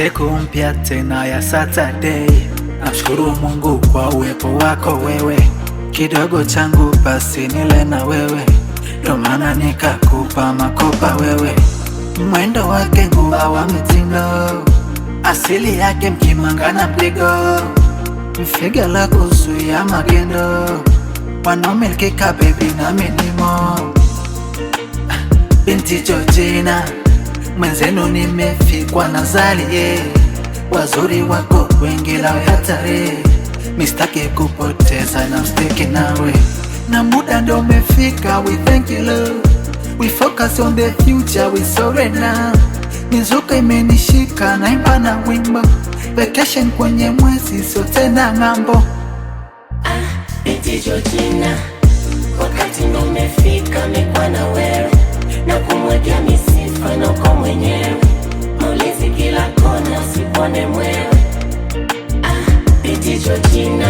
Siku mpya tena ya Saturday, namshukuru Mungu kwa uwepo wako wewe. Kidogo changu basi nile na wewe, ndo maana nikakupa makopa wewe. Mwendo wake nguva wa mitindo, asili yake Mkimanga na Mdigo. Mfiga la kuzuia magendo, wanaomilkika baby na minimo. Binti Georgina, mwenzenu nimefikwa na zali yeah. Wazuri wako wengi la hatari, mistaki kupoteza na mstiki nawe. Na muda ndo umefika, we thank you Lord. We focus on the future, we surrender. Mizuka imenishika naimba na wimbo, vacation kwenye mwezi sio tena ng'ambo. Binti Georgina, wakati ndo umefika mikwa na wewe, na kumwekea misifa na uko mwenyewe. Maulizi kila kona usipone mwewe. Binti Georgina,